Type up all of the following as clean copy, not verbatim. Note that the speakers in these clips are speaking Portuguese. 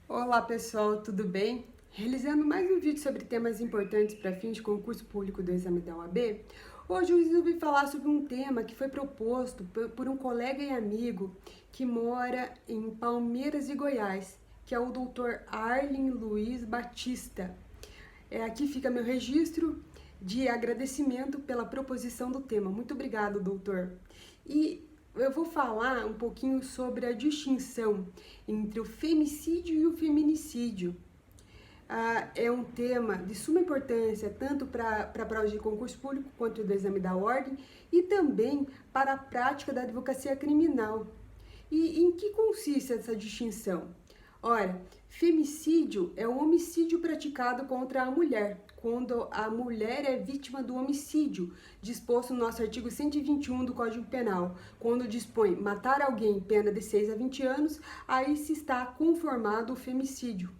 Olá pessoal, tudo bem? Realizando mais um vídeo sobre temas importantes para fins de concurso público do exame da OAB, hoje eu resolvi falar sobre um tema que foi proposto por um colega e amigo que mora em Palmeiras de Goiás, que é o Dr. Arlen Luiz Batista. Aqui fica meu registro de agradecimento pela proposição do tema. Muito obrigado, doutor. E eu vou falar um pouquinho sobre a distinção entre o femicídio e o feminicídio. É um tema de suma importância tanto para a prova de concurso público quanto do exame da ordem e também para a prática da advocacia criminal. E em que consiste essa distinção? Ora, femicídio é o homicídio praticado contra a mulher, quando a mulher é vítima do homicídio, disposto no nosso artigo 121 do Código Penal. Quando dispõe matar alguém, pena de 6 a 20 anos, aí se está conformado o femicídio.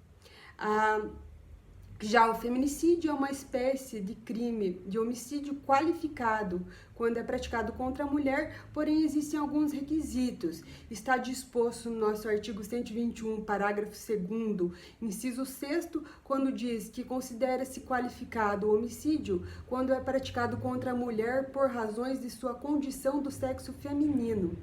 Já o feminicídio é uma espécie de crime de homicídio qualificado, quando é praticado contra a mulher, porém existem alguns requisitos. Está disposto no nosso artigo 121, parágrafo 2º, inciso 6º, quando diz que considera-se qualificado o homicídio quando é praticado contra a mulher por razões de sua condição do sexo feminino.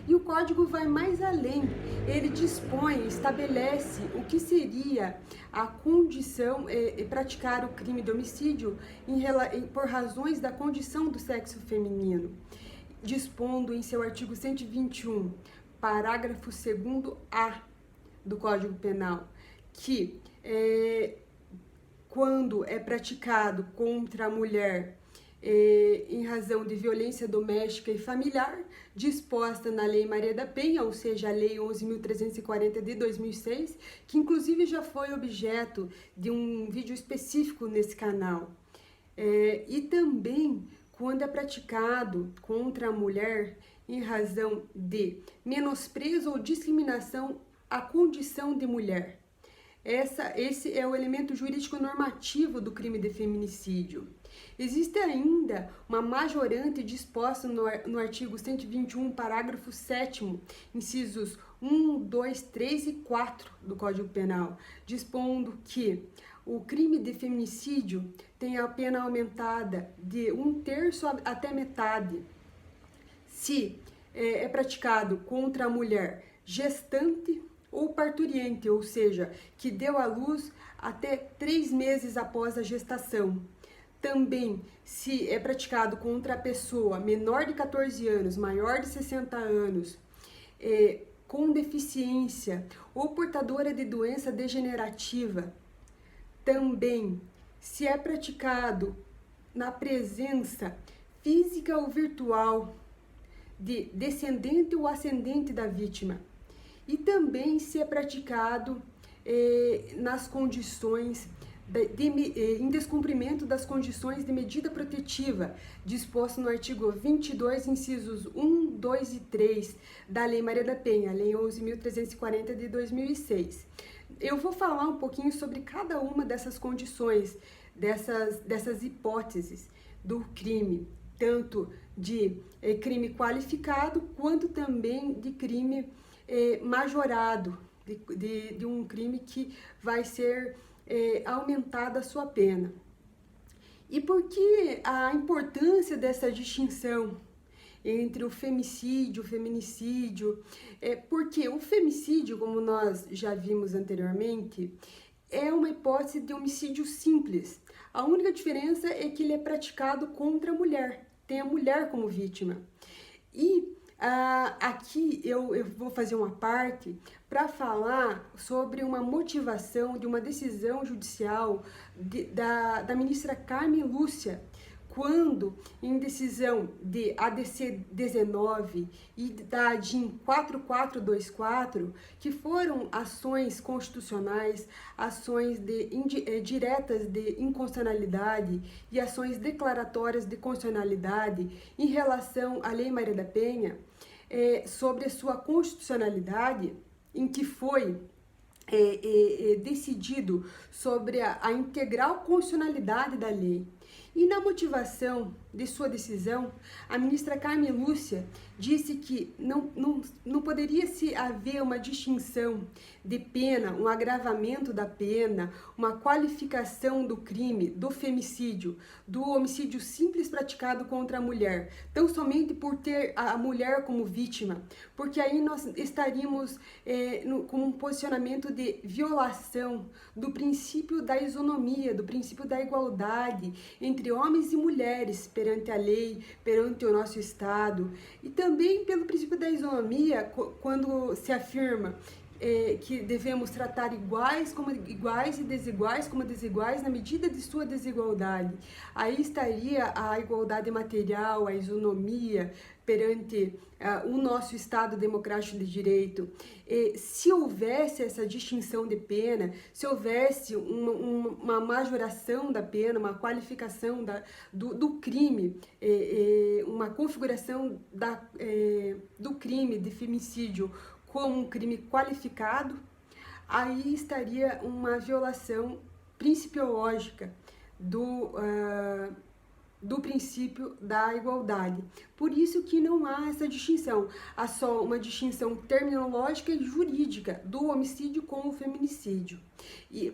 E o código vai mais além, ele dispõe, estabelece o que seria a condição praticar o crime de homicídio por razões da condição do sexo feminino, dispondo em seu artigo 121, parágrafo 2º-A do Código Penal, que quando é praticado contra a mulher em razão de violência doméstica e familiar, disposta na Lei Maria da Penha, ou seja, a Lei 11.340 de 2006, que inclusive já foi objeto de um vídeo específico nesse canal. E também quando é praticado contra a mulher em razão de menosprezo ou discriminação à condição de mulher. Esse é o elemento jurídico normativo do crime de feminicídio. Existe ainda uma majorante disposta no artigo 121, parágrafo 7º, incisos 1, 2, 3 e 4 do Código Penal, dispondo que o crime de feminicídio tem a pena aumentada de 1/3 até metade, se é praticado contra a mulher gestante ou parturiente, ou seja, que deu à luz até 3 meses após a gestação. Também, se é praticado contra a pessoa menor de 14 anos, maior de 60 anos, com deficiência ou portadora de doença degenerativa. Também, se é praticado na presença física ou virtual de descendente ou ascendente da vítima. E também se é praticado nas condições em descumprimento das condições de medida protetiva, disposto no artigo 22, incisos 1, 2 e 3 da Lei Maria da Penha, Lei 11.340 de 2006. Eu vou falar um pouquinho sobre cada uma dessas condições, dessas hipóteses do crime, tanto de crime qualificado, quanto também de crime majorado, de um crime que vai ser aumentada a sua pena. E por que a importância dessa distinção entre o femicídio e o feminicídio? Porque o femicídio, como nós já vimos anteriormente, é uma hipótese de homicídio simples. A única diferença é que ele é praticado contra a mulher, tem a mulher como vítima. E aqui eu vou fazer uma parte para falar sobre uma motivação de uma decisão judicial da ministra Carmen Lúcia, quando em decisão de ADC 19 e da ADIM 4424, que foram ações constitucionais, ações diretas de inconstitucionalidade e ações declaratórias de constitucionalidade em relação à Lei Maria da Penha, sobre a sua constitucionalidade, em que foi decidido sobre a integral constitucionalidade da lei. E na motivação de sua decisão, a ministra Carmen Lúcia disse que não poderia se haver uma distinção de pena, um agravamento da pena, uma qualificação do crime, do femicídio, do homicídio simples praticado contra a mulher, tão somente por ter a mulher como vítima, porque aí nós estaríamos com um posicionamento de violação do princípio da isonomia, do princípio da igualdade entre homens e mulheres perante a lei, perante o nosso Estado, e também pelo princípio da isonomia, quando se afirma que devemos tratar iguais como iguais e desiguais como desiguais na medida de sua desigualdade. Aí estaria a igualdade material, a isonomia perante o nosso Estado democrático de direito. Se houvesse essa distinção de pena, se houvesse uma majoração da pena, uma qualificação do crime, uma configuração do crime de femicídio como um crime qualificado, aí estaria uma violação principiológica do princípio da igualdade. Por isso que não há essa distinção, há só uma distinção terminológica e jurídica do homicídio com o feminicídio.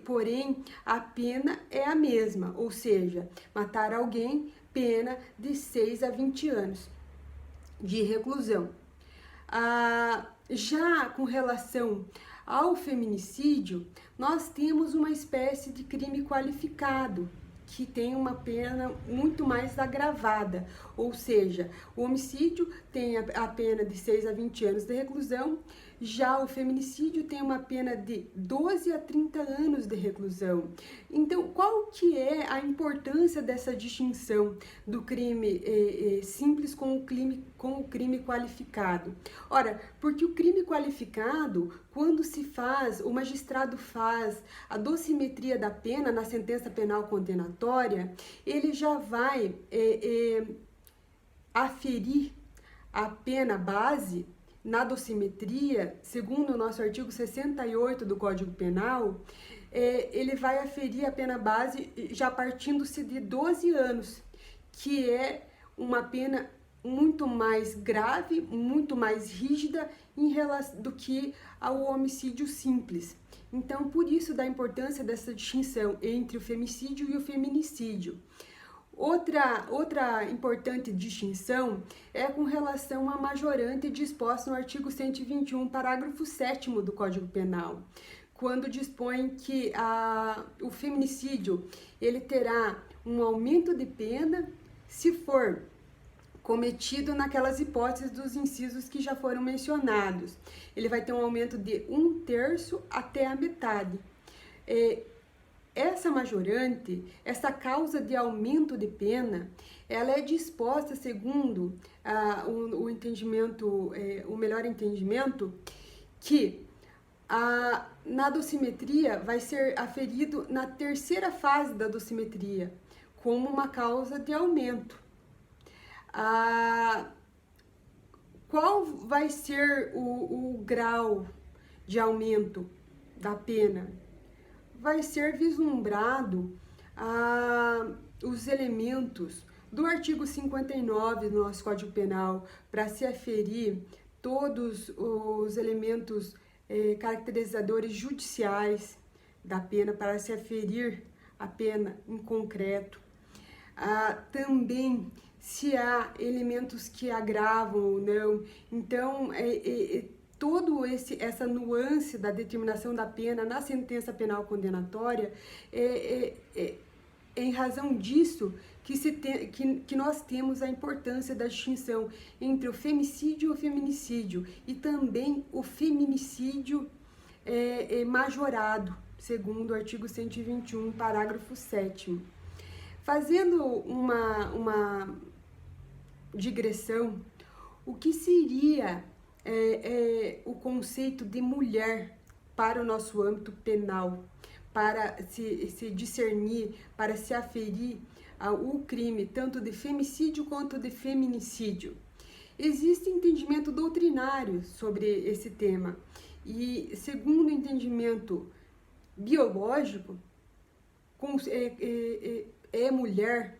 Porém, a pena é a mesma, ou seja, matar alguém, pena de 6 a 20 anos de reclusão. Já com relação ao feminicídio, nós temos uma espécie de crime qualificado, que tem uma pena muito mais agravada, ou seja, o homicídio tem a pena de 6 a 20 anos de reclusão, já o feminicídio tem uma pena de 12 a 30 anos de reclusão. Então, qual que é a importância dessa distinção do crime simples com o crime qualificado? Ora, porque o crime qualificado, quando o magistrado faz a dosimetria da pena na sentença penal condenatória, ele já vai aferir a pena base na dosimetria, segundo o nosso artigo 68 do Código Penal, ele vai aferir a pena base já partindo-se de 12 anos, que é uma pena muito mais grave, muito mais rígida do que ao homicídio simples. Então, por isso da importância dessa distinção entre o femicídio e o feminicídio. Outra importante distinção é com relação à majorante disposta no artigo 121, parágrafo 7º do Código Penal, quando dispõe que o feminicídio ele terá um aumento de pena se for cometido naquelas hipóteses dos incisos que já foram mencionados. Ele vai ter um aumento de 1/3 até a metade. Essa majorante, essa causa de aumento de pena, ela é disposta segundo o entendimento, o melhor entendimento, que na dosimetria vai ser aferido na terceira fase da dosimetria, como uma causa de aumento. Qual vai ser o grau de aumento da pena? Vai ser vislumbrado os elementos do artigo 59 do nosso Código Penal para se aferir todos os elementos caracterizadores judiciais da pena, para se aferir a pena em concreto. Também se há elementos que agravam ou não. Então, essa nuance da determinação da pena na sentença penal condenatória em razão disso que nós temos a importância da distinção entre o femicídio e o feminicídio, e também o feminicídio majorado, segundo o artigo 121, parágrafo 7º. Fazendo uma digressão, o que seria o conceito de mulher para o nosso âmbito penal, para se discernir, para se aferir o crime tanto de femicídio quanto de feminicídio? Existe entendimento doutrinário sobre esse tema, e segundo o entendimento biológico, mulher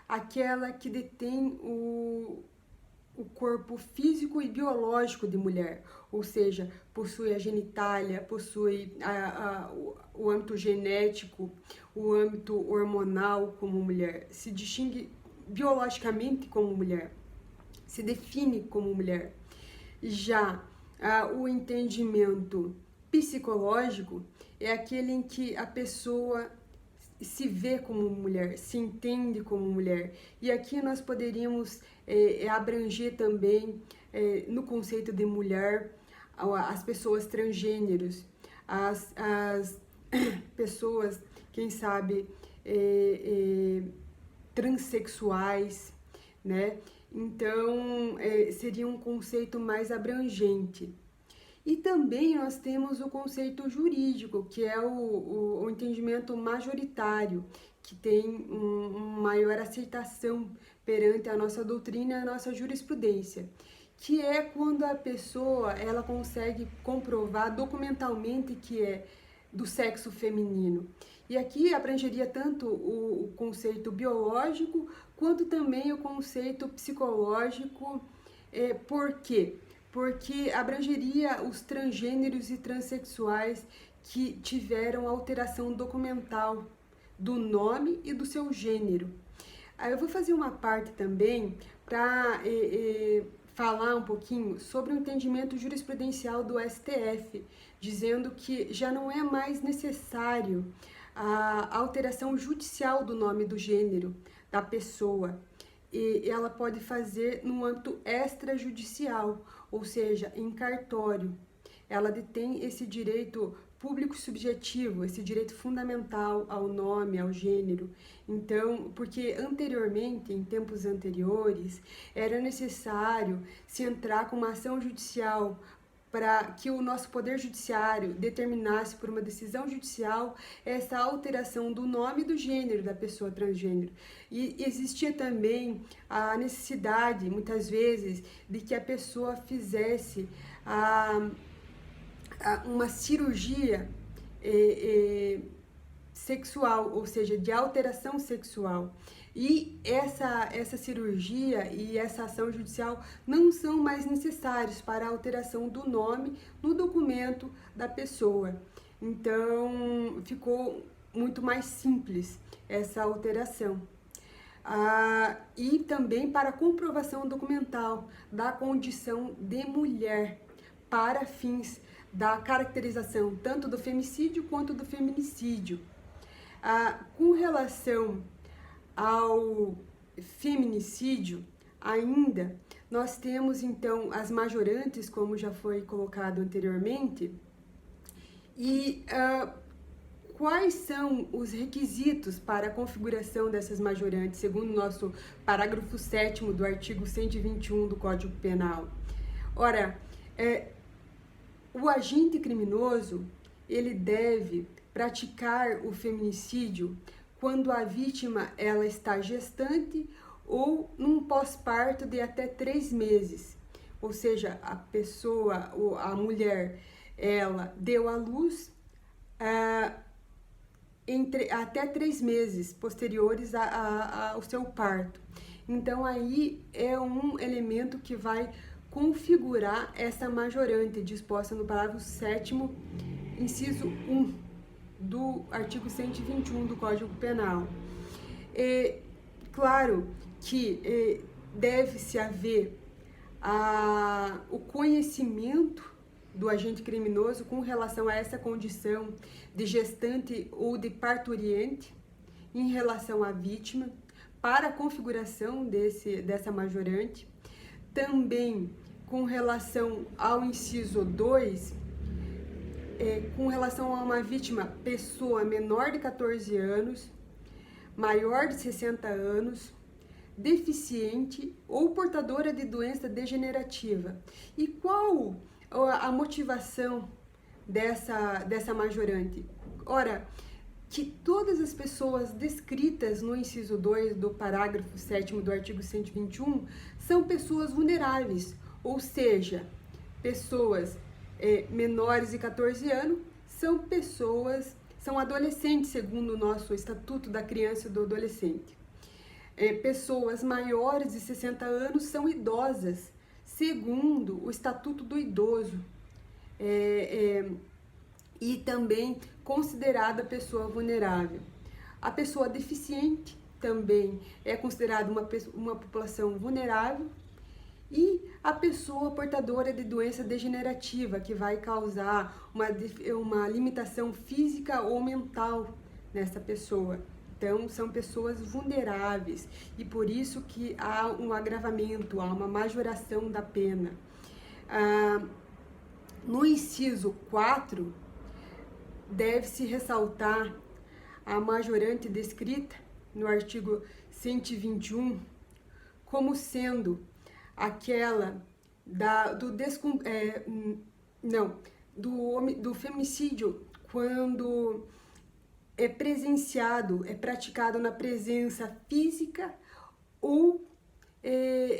aquela que detém o corpo físico e biológico de mulher, ou seja, possui a genitália, possui o âmbito genético, o âmbito hormonal como mulher, se distingue biologicamente como mulher, se define como mulher. Já o entendimento psicológico é aquele em que a pessoa se vê como mulher, se entende como mulher. E aqui nós poderíamos abranger também, no conceito de mulher, as pessoas transgêneros, as pessoas, quem sabe, transexuais, né? Então, seria um conceito mais abrangente. E também nós temos o conceito jurídico, que é o entendimento majoritário, que tem maior aceitação perante a nossa doutrina e a nossa jurisprudência, que é quando a pessoa ela consegue comprovar documentalmente que é do sexo feminino. E aqui abrangeria tanto o conceito biológico, quanto também o conceito psicológico. Por quê? Porque abrangeria os transgêneros e transexuais que tiveram alteração documental do nome e do seu gênero. Aí eu vou fazer uma parte também para falar um pouquinho sobre o entendimento jurisprudencial do STF, dizendo que já não é mais necessário a alteração judicial do nome do gênero da pessoa, e ela pode fazer no âmbito extrajudicial, ou seja, em cartório. Ela detém esse direito público subjetivo, esse direito fundamental ao nome, ao gênero. Então, porque anteriormente, em tempos anteriores, era necessário se entrar com uma ação judicial para que o nosso poder judiciário determinasse por uma decisão judicial essa alteração do nome e do gênero da pessoa transgênero. E existia também a necessidade, muitas vezes, de que a pessoa fizesse uma cirurgia sexual, ou seja, de alteração sexual. E essa cirurgia e essa ação judicial não são mais necessários para a alteração do nome no documento da pessoa. Então, ficou muito mais simples essa alteração. E também para a comprovação documental da condição de mulher, para fins da caracterização tanto do femicídio quanto do feminicídio. Com relação ao feminicídio, ainda nós temos então as majorantes, como já foi colocado anteriormente, e quais são os requisitos para a configuração dessas majorantes, segundo o nosso parágrafo 7º do artigo 121 do Código Penal? Ora, o agente criminoso, ele deve praticar o feminicídio quando a vítima ela está gestante ou num pós-parto de até 3 meses. Ou seja, a pessoa, a mulher, ela deu à luz até 3 meses posteriores ao seu parto. Então, aí é um elemento que vai configurar essa majorante disposta no parágrafo 7º, inciso 1 do artigo 121 do Código Penal. Claro que deve-se haver o conhecimento do agente criminoso com relação a essa condição de gestante ou de parturiente em relação à vítima, para a configuração dessa majorante. Também com relação ao inciso 2, com relação a uma vítima, pessoa menor de 14 anos, maior de 60 anos, deficiente ou portadora de doença degenerativa. E qual a motivação dessa majorante? Ora, que todas as pessoas descritas no inciso 2 do parágrafo 7º do artigo 121 são pessoas vulneráveis, ou seja, pessoas menores de 14 anos são adolescentes, segundo o nosso Estatuto da Criança e do Adolescente. pessoas maiores de 60 anos são idosas, segundo o Estatuto do Idoso, e também considerada pessoa vulnerável. A pessoa deficiente também é considerada uma população vulnerável, e a pessoa portadora de doença degenerativa, que vai causar uma limitação física ou mental nessa pessoa. Então, são pessoas vulneráveis, e por isso que há um agravamento, há uma majoração da pena. No inciso 4, deve-se ressaltar a majorante descrita no artigo 121 como sendo aquela do feminicídio quando é presenciado, é praticado na presença física ou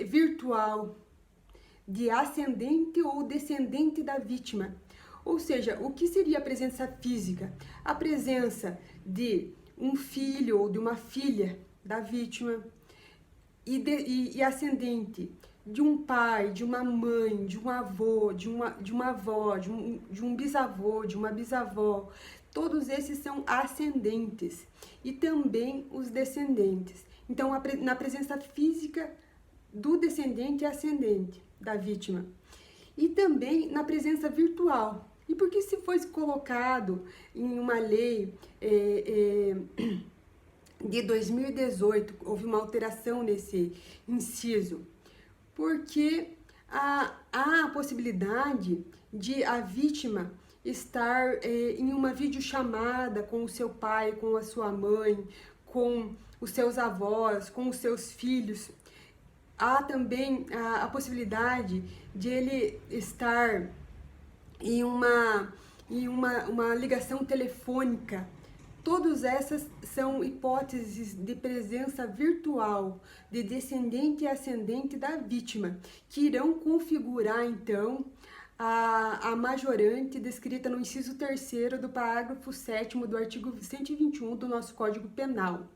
virtual de ascendente ou descendente da vítima. Ou seja, o que seria a presença física? A presença de um filho ou de uma filha da vítima e ascendente de um pai, de uma mãe, de um avô, de uma avó, de um bisavô, de uma bisavó. Todos esses são ascendentes, e também os descendentes. Então, na presença física do descendente e ascendente da vítima. E também na presença virtual. E por que se foi colocado em uma lei de 2018, houve uma alteração nesse inciso? Porque há a possibilidade de a vítima estar em uma videochamada com o seu pai, com a sua mãe, com os seus avós, com os seus filhos. Há também a possibilidade de ele estar em uma ligação telefônica. Todas essas são hipóteses de presença virtual de descendente e ascendente da vítima, que irão configurar, então, a majorante descrita no inciso 3º do parágrafo 7º do artigo 121 do nosso Código Penal.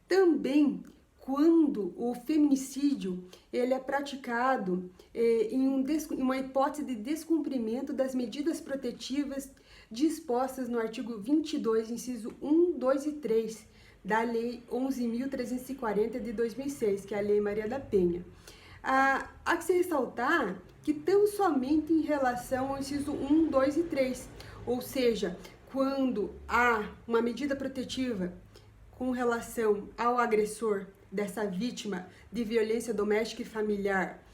Também, quando o feminicídio ele é praticado em uma hipótese de descumprimento das medidas protetivas dispostas no artigo 22, inciso 1, 2 e 3 da Lei 11.340 de 2006, que é a Lei Maria da Penha. Há que se ressaltar que tão somente em relação ao inciso 1, 2 e 3, ou seja, quando há uma medida protetiva com relação ao agressor dessa vítima de violência doméstica e familiar,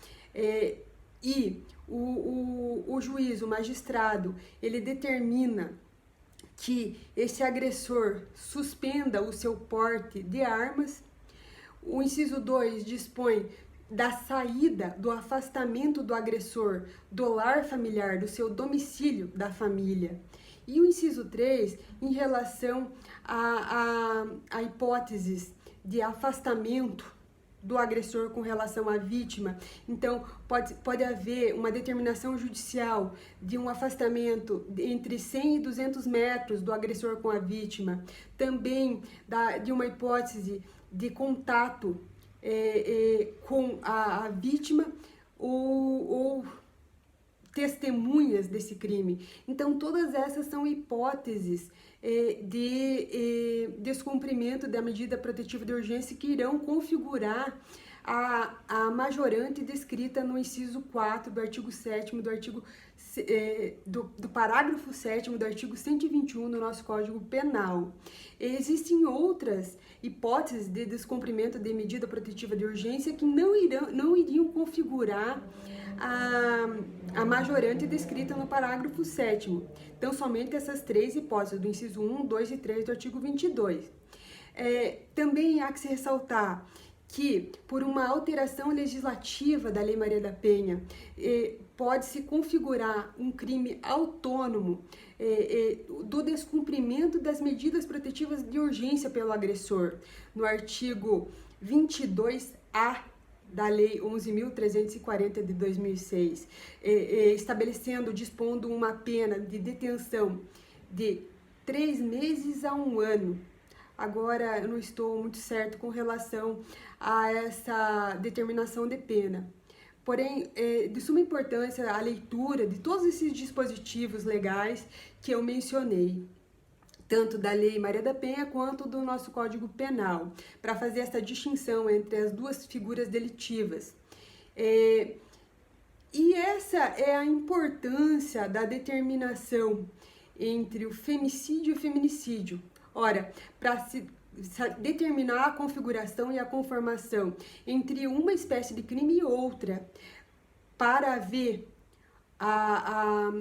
e o juiz, o magistrado, ele determina que esse agressor suspenda o seu porte de armas. O inciso 2 dispõe da saída, do afastamento do agressor do lar familiar, do seu domicílio da família. E o inciso 3, em relação a hipóteses de afastamento do agressor com relação à vítima. Então, pode haver uma determinação judicial de um afastamento entre 100 e 200 metros do agressor com a vítima. Também de uma hipótese de contato com a vítima ou testemunhas desse crime. Então, todas essas são hipóteses de descumprimento da medida protetiva de urgência que irão configurar a majorante descrita no inciso 4 do artigo 7º do parágrafo 7º do artigo 121 do nosso Código Penal. Existem outras hipóteses de descumprimento de medida protetiva de urgência que não iriam configurar a majorante descrita no parágrafo 7º. Então, somente essas três hipóteses, do inciso 1, 2 e 3 do artigo 22. Também há que se ressaltar que, por uma alteração legislativa da Lei Maria da Penha, pode-se configurar um crime autônomo do descumprimento das medidas protetivas de urgência pelo agressor, no artigo 22A da Lei 11.340 de 2006, dispondo uma pena de detenção de 3 meses a 1 ano agora eu não estou muito certo com relação a essa determinação de pena. Porém, é de suma importância a leitura de todos esses dispositivos legais que eu mencionei, tanto da Lei Maria da Penha quanto do nosso Código Penal, para fazer essa distinção entre as duas figuras delitivas. E essa é a importância da determinação entre o femicídio e o feminicídio. Ora, para se determinar a configuração e a conformação entre uma espécie de crime e outra, para haver a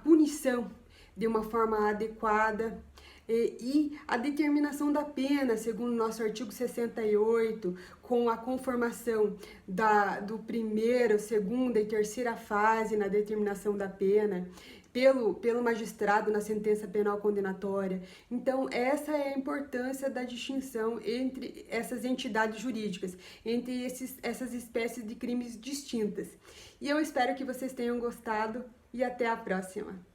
punição de uma forma adequada e a determinação da pena, segundo o nosso artigo 68, com a conformação do primeira, segunda e terceira fase na determinação da pena, pelo magistrado na sentença penal condenatória. Então, essa é a importância da distinção entre essas entidades jurídicas, entre essas espécies de crimes distintas. E eu espero que vocês tenham gostado e até a próxima!